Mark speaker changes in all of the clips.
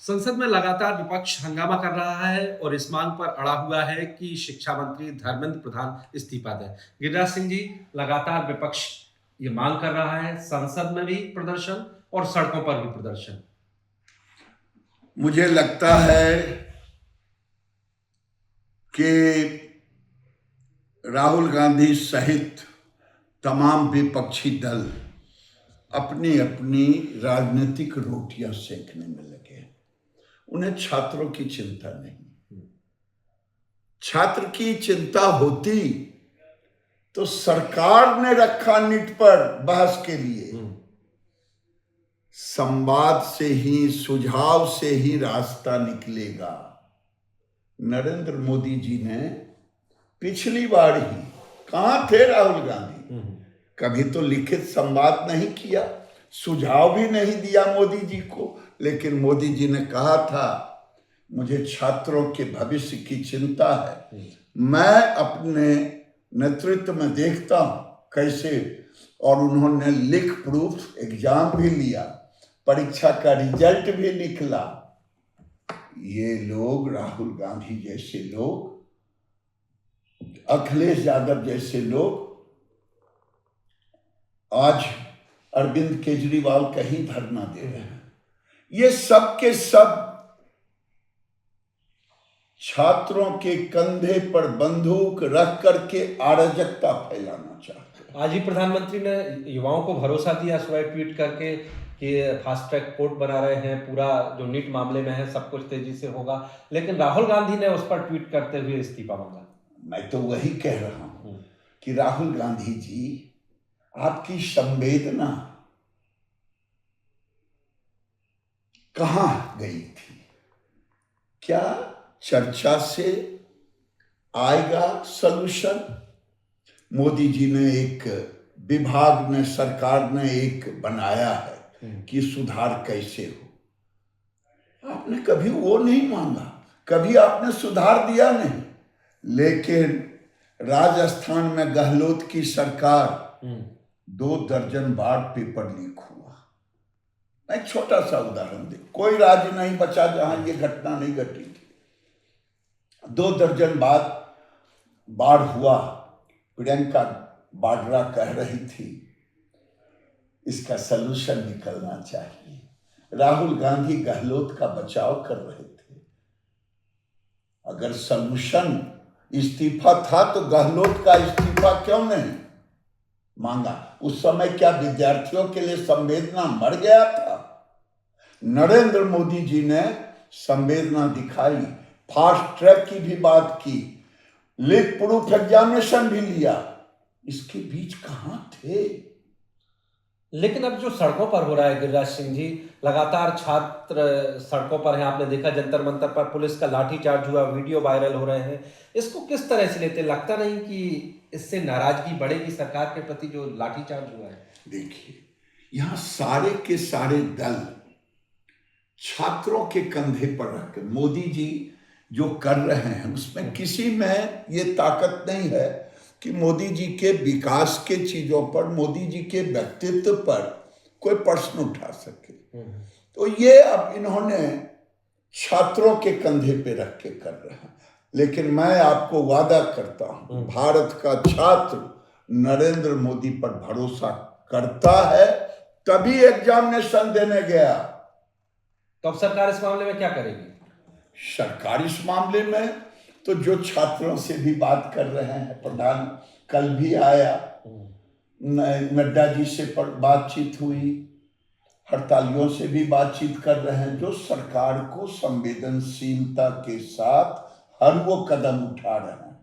Speaker 1: संसद में लगातार विपक्ष हंगामा कर रहा है और इस मांग पर अड़ा हुआ है कि शिक्षा मंत्री धर्मेंद्र प्रधान इस्तीफा दें। गिरिराज सिंह जी, लगातार विपक्ष ये मांग कर रहा है, संसद में भी प्रदर्शन और सड़कों पर भी प्रदर्शन।
Speaker 2: मुझे लगता है कि राहुल गांधी सहित तमाम विपक्षी दल अपनी अपनी राजनीतिक रोटियां सेकने में लगे। उन्हें छात्रों की चिंता नहीं। छात्र की चिंता होती तो सरकार ने रखा नीट पर बहस के लिए। संवाद से ही, सुझाव से ही रास्ता निकलेगा। नरेंद्र मोदी जी ने पिछली बार ही, कहां थे राहुल गांधी? कभी तो लिखित संवाद नहीं किया, सुझाव भी नहीं दिया मोदी जी को। लेकिन मोदी जी ने कहा था, मुझे छात्रों के भविष्य की चिंता है, मैं अपने नेतृत्व में देखता हूं कैसे। और उन्होंने लिख प्रूफ एग्जाम भी लिया, परीक्षा का रिजल्ट भी निकला। ये लोग, राहुल गांधी जैसे लोग, अखिलेश यादव जैसे लोग आज अरविंद केजरीवाल का ही धरना दे रहे हैं। ये सब के सब छात्रों के कंधे पर बंदूक रख करके अराजकता फैलाना चाहते हैं।
Speaker 1: आज ही प्रधानमंत्री ने युवाओं को भरोसा दिया सुबह ट्वीट करके कि फास्ट ट्रैक कोर्ट बना रहे हैं, पूरा जो नीट मामले में है सब कुछ तेजी से होगा। लेकिन राहुल गांधी ने उस पर ट्वीट करते हुए इस्तीफा मांगा। मैं
Speaker 2: तो वही कह रहा हूं कि राहुल गांधी जी, आपकी संवेदना कहां गई थी? क्या चर्चा से आएगा सलूशन? मोदी जी ने एक विभाग ने, सरकार ने एक बनाया है कि सुधार कैसे हो। आपने कभी वो नहीं मांगा, कभी आपने सुधार दिया नहीं। लेकिन राजस्थान में गहलोत की सरकार 2 दर्जन बार पेपर लीक हुआ। मैं छोटा सा उदाहरण दे, कोई राज्य नहीं बचा जहां ये घटना नहीं घटी थी। 2 दर्जन बार हुआ। प्रियंका वाड्रा कह रही थी इसका सलूशन निकलना चाहिए। राहुल गांधी गहलोत का बचाव कर रहे थे। अगर सलूशन इस्तीफा था तो गहलोत का इस्तीफा क्यों नहीं मांगा? उस समय क्या विद्यार्थियों के लिए संवेदना मर गया था? नरेंद्र मोदी जी ने संवेदना दिखाई, फास्ट ट्रैक की भी बात की, लिख प्रूफ एग्जामिनेशन भी लिया। इसके बीच कहां थे?
Speaker 1: लेकिन अब जो सड़कों पर हो रहा है गिरिराज सिंह जी, लगातार छात्र सड़कों पर हैं। आपने देखा जंतर मंतर पर पुलिस का लाठीचार्ज हुआ, वीडियो वायरल हो रहे हैं। इसको किस तरह से लेते? लगता नहीं कि इससे नाराजगी बढ़ेगी सरकार के प्रति जो लाठीचार्ज हुआ है?
Speaker 2: देखिए, यहां सारे के सारे दल छात्रों के कंधे पर रखकर मोदी जी जो कर रहे हैं, उसमें किसी में ये ताकत नहीं है कि मोदी जी के विकास के चीजों पर, मोदी जी के व्यक्तित्व पर कोई प्रश्न उठा सके। तो ये अब इन्होंने छात्रों के कंधे पे रख के कर रहे हैं। लेकिन मैं आपको वादा करता हूं, भारत का छात्र नरेंद्र मोदी पर भरोसा करता है, तभी एग्जामिनेशन देने गया।
Speaker 1: तो अब सरकार इस मामले में क्या करेगी?
Speaker 2: सरकार इस मामले में तो जो छात्रों से भी बात कर रहे हैं, प्रधान कल भी आया, नड्डा जी से बातचीत हुई, हड़तालियों से भी बातचीत कर रहे हैं, जो सरकार को संवेदनशीलता के साथ हर वो कदम उठा रहे हैं।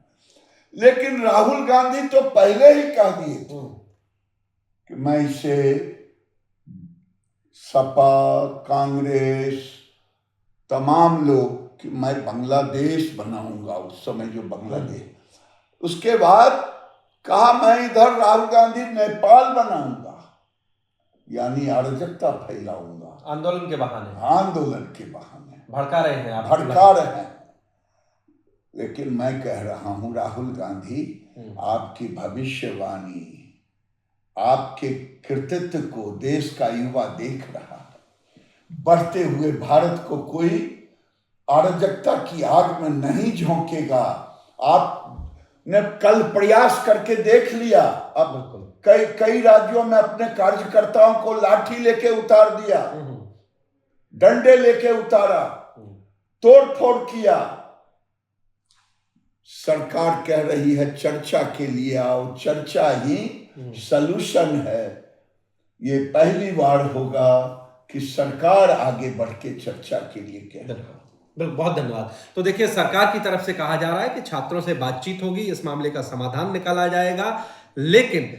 Speaker 2: लेकिन राहुल गांधी तो पहले ही कह दिए थे कि मैं इसे सपा, कांग्रेस, तमाम लोग कि मैं बांग्लादेश बनाऊंगा। उस समय जो बांग्लादेश, उसके बाद कहा मैं इधर राहुल गांधी नेपाल बनाऊंगा, यानी अराजकता फैलाऊंगा।
Speaker 1: आंदोलन के बहाने,
Speaker 2: आंदोलन के बहाने
Speaker 1: भड़का रहे हैं आप,
Speaker 2: भड़का रहे हैं। लेकिन मैं कह रहा हूं, राहुल गांधी, आपकी भविष्यवाणी, आपके कृतित्व को देश का युवा देख रहा है। बढ़ते हुए भारत को कोई अराजकता की आग में नहीं झोंकेगा। आपने कल प्रयास करके देख लिया, अब
Speaker 1: बिल्कुल।
Speaker 2: कई राज्यों में अपने कार्यकर्ताओं को लाठी लेके उतार दिया, डंडे लेके उतारा, तोड़ फोड़ किया। सरकार कह रही है चर्चा के लिए आओ, चर्चा ही सलूशन है। ये पहली बार होगा कि सरकार आगे बढ़ के चर्चा के लिए कहे।
Speaker 1: बिल्कुल, बहुत धन्यवाद। तो देखिए, सरकार की तरफ से कहा जा रहा है कि छात्रों से बातचीत होगी, इस मामले का समाधान निकाला जाएगा, लेकिन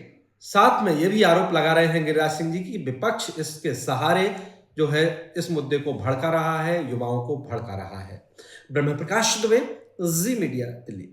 Speaker 1: साथ में ये भी आरोप लगा रहे हैं गिरिराज सिंह जी की विपक्ष इसके सहारे जो है इस मुद्दे को भड़का रहा है, युवाओं को भड़का रहा है। ब्रह्म प्रकाश दुबे, जी मीडिया, दिल्ली।